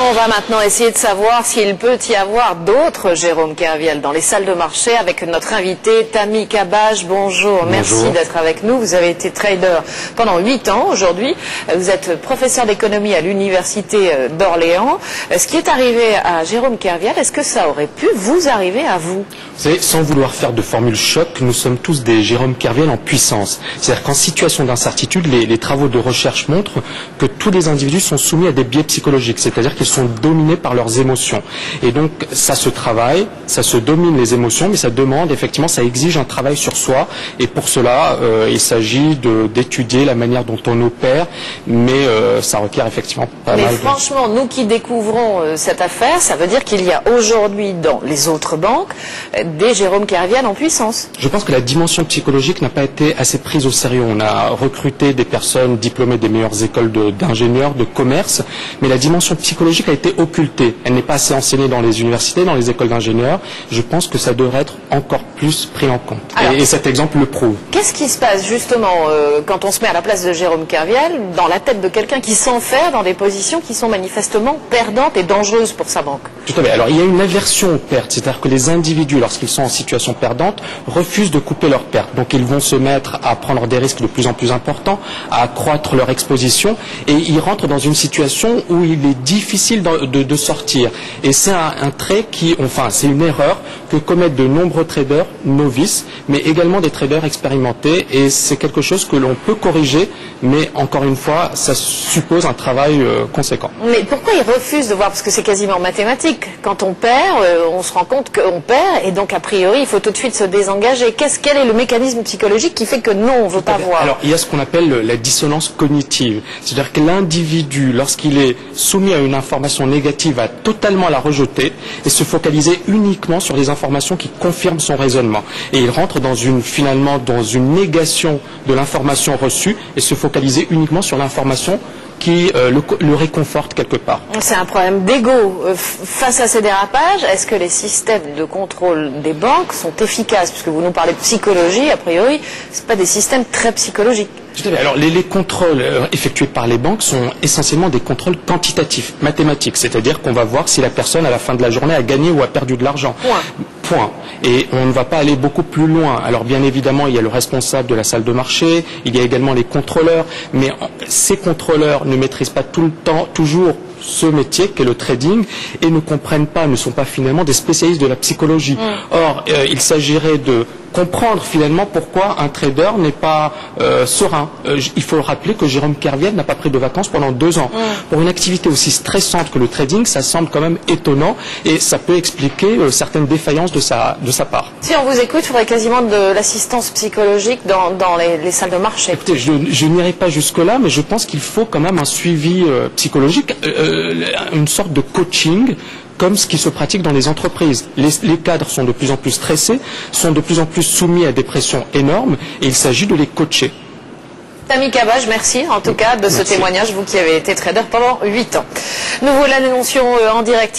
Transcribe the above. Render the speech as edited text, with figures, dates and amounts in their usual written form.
On va maintenant essayer de savoir s'il peut y avoir d'autres Jérôme Kerviel dans les salles de marché avec notre invité Tammy Cabage. Bonjour, merci d'être avec nous. Vous avez été trader pendant 8 ans aujourd'hui. Vous êtes professeur d'économie à l'université d'Orléans. Ce qui est arrivé à Jérôme Kerviel, est-ce que ça aurait pu vous arriver à vous? Vous savez, sans vouloir faire de formule choc, nous sommes tous des Jérôme Kerviel en puissance. C'est-à-dire qu'en situation d'incertitude, les travaux de recherche montrent que tous les individus sont soumis à des biais psychologiques, c'est-à-dire qu'ils sont dominés par leurs émotions. Et donc, ça se travaille, ça se domine les émotions, mais ça demande, effectivement, ça exige un travail sur soi. Et pour cela, il s'agit d'étudier la manière dont on opère, mais ça requiert effectivement pas mal. Mais franchement, nous qui découvrons cette affaire, ça veut dire qu'il y a aujourd'hui dans les autres banques des Jérôme Kerviel en puissance. Je pense que la dimension psychologique n'a pas été assez prise au sérieux. On a recruté des personnes diplômées des meilleures écoles d'ingénieurs, de commerce, mais la dimension psychologique a été occultée. Elle n'est pas assez enseignée dans les universités, dans les écoles d'ingénieurs. Je pense que ça devrait être encore plus pris en compte. Alors, et cet exemple le prouve. Qu'est-ce qui se passe justement quand on se met à la place de Jérôme Kerviel, dans la tête de quelqu'un qui s'enferme dans des positions qui sont manifestement perdantes et dangereuses pour sa banque? Tout à fait. Alors il y a une aversion aux pertes, c'est-à-dire que les individus, lorsqu'ils sont en situation perdante, refusent de couper leurs pertes. Donc ils vont se mettre à prendre des risques de plus en plus importants, à accroître leur exposition, et ils rentrent dans une situation où il est difficile de sortir. Et c'est un trait c'est une erreur que commettent de nombreux traders novices, mais également des traders expérimentés, et c'est quelque chose que l'on peut corriger, mais encore une fois, ça suppose un travail conséquent. Mais pourquoi ils refusent de voir? Parce que c'est quasiment mathématique. Quand on perd, on se rend compte qu'on perd, et donc a priori, il faut tout de suite se désengager. Quel est le mécanisme psychologique qui fait que non, on ne veut pas voir? Alors, il y a ce qu'on appelle la dissonance cognitive. C'est-à-dire que l'individu, lorsqu'il est soumis à une information négative, va totalement la rejeter et se focaliser uniquement sur les informations qui confirment son raisonnement. Et il rentre finalement dans une négation de l'information reçue et se focaliser uniquement sur l'information qui le réconforte quelque part. C'est un problème d'ego. Face à ces dérapages, est-ce que les systèmes de contrôle des banques sont efficaces? Puisque vous nous parlez de psychologie, a priori, ce pas des systèmes très psychologiques. Tout à fait. Alors les contrôles effectués par les banques sont essentiellement des contrôles quantitatifs, mathématiques, c'est-à-dire qu'on va voir si la personne à la fin de la journée a gagné ou a perdu de l'argent. Point. Et on ne va pas aller beaucoup plus loin. Alors bien évidemment, il y a le responsable de la salle de marché, il y a également les contrôleurs, mais ces contrôleurs ne maîtrisent pas tout le temps, toujours ce métier qu'est le trading et ne comprennent pas, ne sont pas finalement des spécialistes de la psychologie. Or, il s'agirait de comprendre finalement pourquoi un trader n'est pas serein. Il faut rappeler que Jérôme Kerviel n'a pas pris de vacances pendant 2 ans. Pour une activité aussi stressante que le trading, ça semble quand même étonnant et ça peut expliquer certaines défaillances de sa part. Si on vous écoute, il faudrait quasiment de l'assistance psychologique dans les salles de marché. Écoutez, je n'irai pas jusque-là, mais je pense qu'il faut quand même un suivi psychologique, une sorte de coaching, comme ce qui se pratique dans les entreprises. Les cadres sont de plus en plus stressés, sont de plus en plus soumis à des pressions énormes, et il s'agit de les coacher. Tammy Cabage, merci en tout cas de ce témoignage, vous qui avez été trader pendant 8 ans. Nous vous l'annoncions en direct.